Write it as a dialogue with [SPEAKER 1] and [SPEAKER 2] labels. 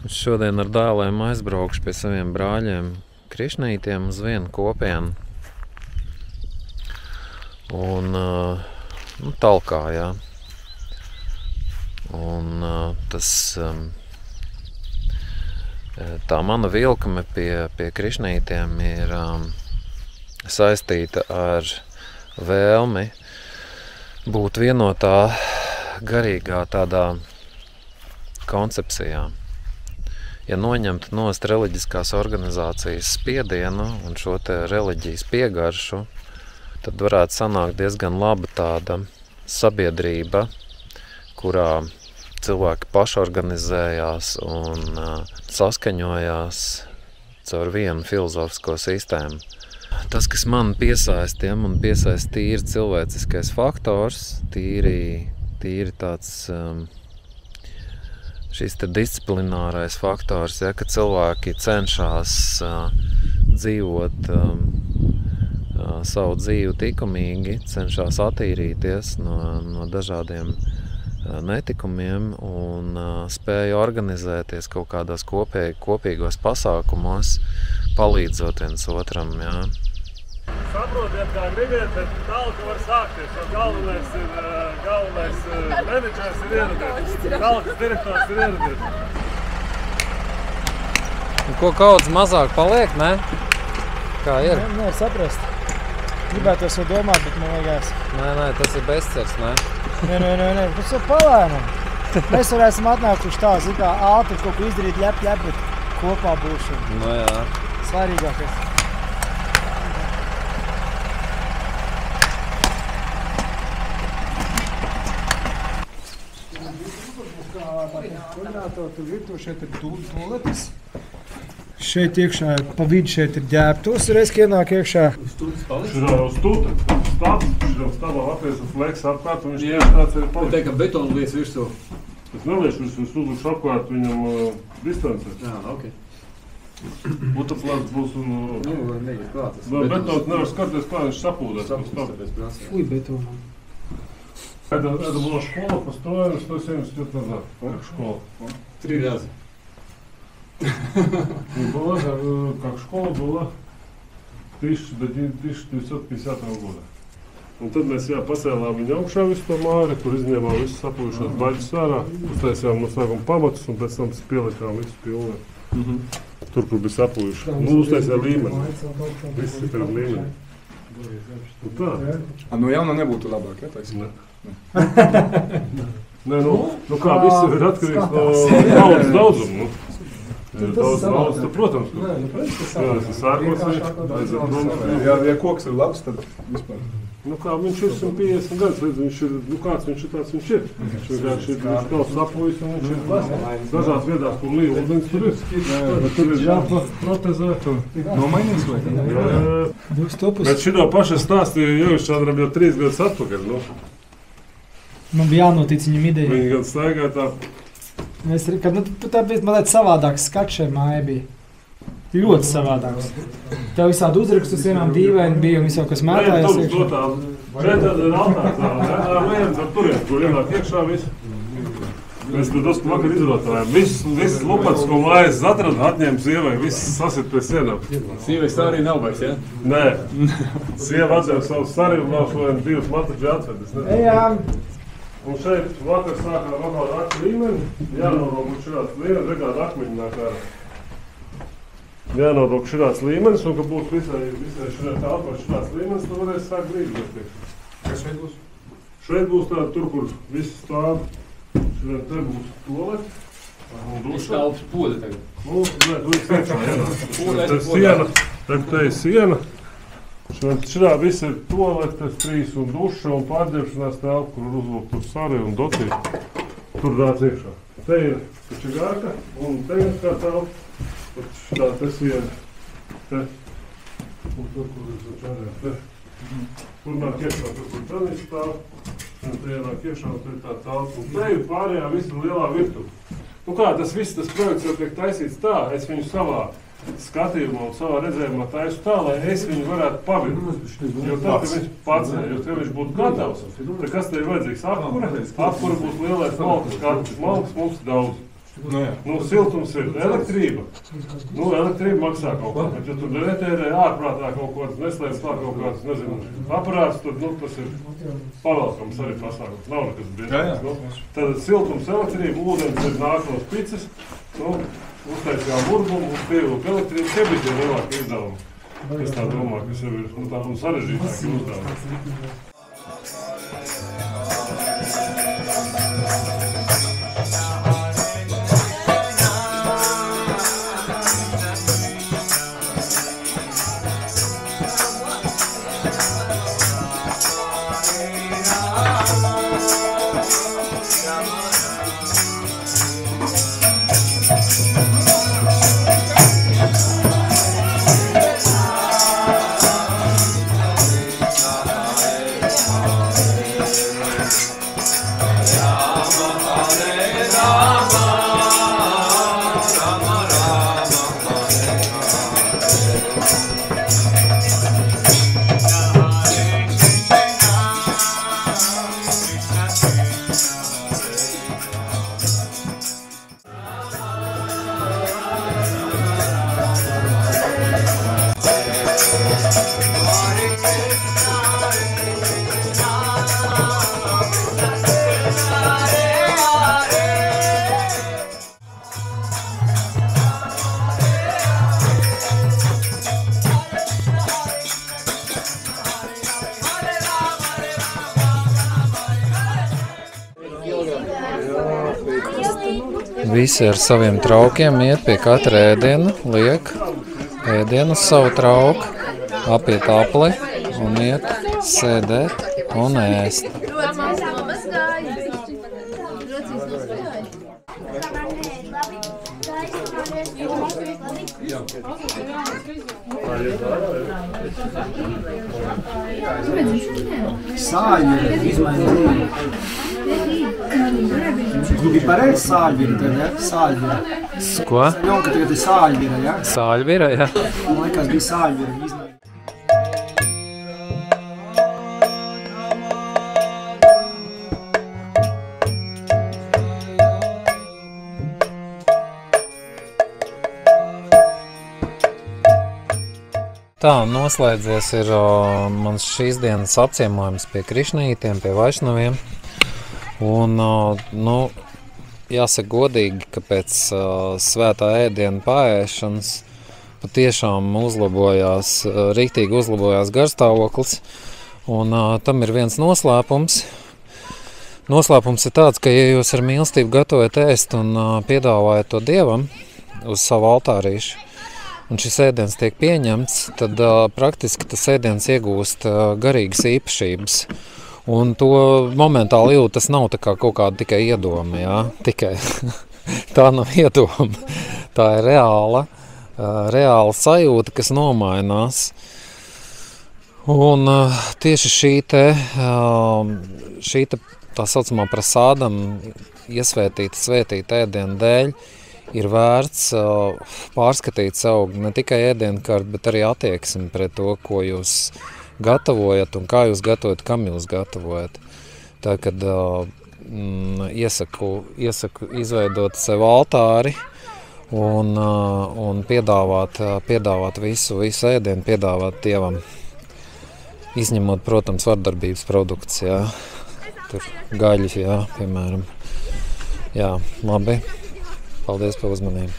[SPEAKER 1] Šodien ar dēliem aizbraukšu pie saviem brāļiem Krišnītiem uz vienu kopienu. Un Talkā, jā. Un tā mana vilkme pie Krišnītiem ir saistīta ar vēlmi būt vienotā garīgā tādā koncepcijā. Ja noņemtu nost reliģiskās organizācijas spiedienu un šo te reliģijas piegaršu, tad varētu sanākt diezgan laba tāda sabiedrība, kurā cilvēki pašorganizējās un saskaņojās caur vienu filozofisko sistēmu. Tas, kas man piesaista, man piesaista tīri cilvēciskais faktors, tīri tāds šis te disciplinārais faktors, ja, ka cilvēki cenšas dzīvot savu dzīvi likumīgi, cenšas attīrīties no dažādiem netikumiem un spēja organizēties kaut kādos kopīgos pasākumos, palīdzot viens otram. Ja.
[SPEAKER 2] Saprotiet, kā gribiet, bet Talka var sākties, jo galvenais menedžers ir ieradies. Talkas direktors ir ieradies.
[SPEAKER 1] Ko kaudz mazāk paliek, ne? Kā ir?
[SPEAKER 3] Nē, saprast. Gribētos jau domāt, bet man liekas.
[SPEAKER 1] Nē, tas ir bezcers, ne?
[SPEAKER 3] Nē, tas ir palēnam. Mēs varēsim atnākuši tā, kā ātri kaut ko izdarīt, bet kopā būšana.
[SPEAKER 1] No jā.
[SPEAKER 3] Svarīgākais. Šeit ir tualetes. Šeit iekšā, pa vidu šeit ir ģērbtos, reiz ienāk iekšā.
[SPEAKER 2] Šurā uz stūta, šurā stāvā atlies uz fleks apkārt, un viņš tieši tāds arī paliek.
[SPEAKER 4] Tā kā betonu lies virsū.
[SPEAKER 2] Es neliešu virsū, es uzlikšu apkārt viņam distancē.
[SPEAKER 4] Jā, ok.
[SPEAKER 2] Putuplats būs un...
[SPEAKER 4] Neģis klāt.
[SPEAKER 2] Betons nevar skaties, kā viņš sapūdās.
[SPEAKER 3] Fui, betonam.
[SPEAKER 2] Это была школа, построена 170 лет назад. Школа.
[SPEAKER 4] 3 раза.
[SPEAKER 2] И была, как школа была до 1950 года. Un tad mēs pacēlām viņu augšā visu to māri, kur izņēmām visu sapūjušos baļķus ārā, uztaisījām no sākuma pamatus un pēc tam pielikām visu pilnē. Tur, kur bija sapūjuši. Uztaisījām līmeni. Viss ir pēc līmeni. Un tā.
[SPEAKER 5] No jauna nebūtu labāk, ja taisnība?
[SPEAKER 2] Nē, kā viss ir atkarīgs no daudzumu. Daudz, protams, tas ir sārkos.
[SPEAKER 5] Ja koks ir labs, tad vispār.
[SPEAKER 2] Kā viņš ir 150 gadus, viņš ir, kāds viņš ir, tāds viņš ir. Viņš vienkārši ir kaut sapojis un viņš ir dažās viedās, kur līja ūdens tur ir. Bet tur ir jāprotezēt.
[SPEAKER 5] Nomainīs vai?
[SPEAKER 2] Bet šito pašu stāstīju Jovišķādram jau 3 gadus atpakaļ.
[SPEAKER 3] Man bija jānotic viņam ideja.
[SPEAKER 2] Viņi gan staigā tā.
[SPEAKER 3] Tā bija mazliet savādāks skats šai mājai bija. Ļoti savādāks. Tev visādi uzrakstus vienām dīvaini bija un visā, kas mētājās iekšā.
[SPEAKER 2] Šeit tad ir altārzāle, ne? Viens ar turien, kur ienāk iekšā visu. Mēs tur dosku vakar izrotājām. Viss lupats, ko mājas atrada, atņēma sievai, viss sasit pie sienām.
[SPEAKER 4] Sievai sārī nav vairs, ja?
[SPEAKER 2] Nē. Sieva atdeva savu sarī un nav šodien 2 mataģi atvedis.
[SPEAKER 3] Ejām!
[SPEAKER 2] Un šeit vakar sākām apkārt aktu līmeni, jānorok šurāds līmenis, regāda akmeņi nāk ārā. Jānorok šurāds līmenis, un ka būs visai šurāt telpā šurāds līmenis, tad varēs sākt brīdus.
[SPEAKER 5] Kas šeit būs?
[SPEAKER 2] Šeit būs tāda tur, kur viss stāv. Šurāt te būs toaleti un duša.
[SPEAKER 4] Tas telpas poda tagad.
[SPEAKER 2] Nē, tu esi iekšā, jā. Te siena, te ir siena. Šurā viss ir toaletes, 3 un duša un pārģērbšanās telpa, kur uzlūk tur sari un docī. Tur dāc iekšā. Te ir čigārka un te ir kā telpa. Šitā te siena. Te. Un tur, kur ir čārē. Te. Tur nāk iekšā, tur, kur tenis stāv. Un te nāk iekšā, un te ir tā telpa. Un te ir pārējā visa lielā virtuve. Tas viss, tas projekts jau tiek taisīts tā, es viņu savā skatījumā un savā redzējumā taisu tā, lai es viņu varētu pavilkt. Jo tā, ka viņš pacē, jo ka viņš būtu gatavs, tad kas te ir vajadzīgs? Apkura būs lielais malkas katrs. Malkas mums ir daudz.
[SPEAKER 5] Nu, jā.
[SPEAKER 2] Nu, siltums ir elektrība. Nu, elektrība maksā kaut ko, bet ja tu netērē ārprātā kaut ko, neslēdz tā kaut kāds, nezinu, aparāts, tad, nu, tas ir pavalkams arī pasākums. Nav nekas briesmīgs. Nu, tad siltums, elektrība, ūdens ir nāk no spicas, nu, uztaisījām burbumu, uz pievilku elektrību, tie bija tie lielākie izdevumi. Es tā domāju, kas jau ir, nu, tā un sarežģītāki uzdevumi.
[SPEAKER 1] Visi ar saviem traukiem iet pie katra ēdiena, liek ēdienu uz savu trauku, apiet apli un iet sēdēt un ēst.
[SPEAKER 3] Sāļi izmainīja. Gribi pareizi sāļvira, tad, ja? Sāļvira.
[SPEAKER 1] Ko?
[SPEAKER 3] Jau, ka tagad ir sāļvira, ja?
[SPEAKER 1] Sāļvira, jā?
[SPEAKER 3] Man liekas, bija sāļvira izmainīja.
[SPEAKER 1] Tā, noslēdzies ir mans šīs dienas apciemojums pie Krišnītiem, pie Vaišnaviem. Un, nu, jāsaka godīgi, ka pēc svētā ēdiena paēšanas patiešām rīktīgi uzlabojās garstāvoklis. Un tam ir viens noslēpums. Noslēpums ir tāds, ka ja jūs ar mīlestību gatavojat ēst un piedāvājat to Dievam uz savu altārīšu, un šis ēdiens tiek pieņemts, tad praktiski tas ēdiens iegūst garīgas īpašības. Un to momentāli jūt, tas nav tā kā kaut kāda tikai iedoma, jā, tikai. Tā nav iedoma. Tā ir reāla sajūta, kas nomainās. Un tieši šī tā saucamā prasādam iesvētīta, svētīta ēdiena dēļ ir vērts pārskatīt savu ne tikai ēdienkarti, bet arī attieksmi pret to, ko jūs gatavojat un kā jūs gatavojat, kam jūs gatavojat. Tā, kad iesaku izveidot sev altāri un piedāvāt visu ēdienu, piedāvāt Dievam. Izņemot, protams, vardarbības produkts, jā. Tur gaļas, jā, piemēram. Jā, labi. Paldies par uzmanību.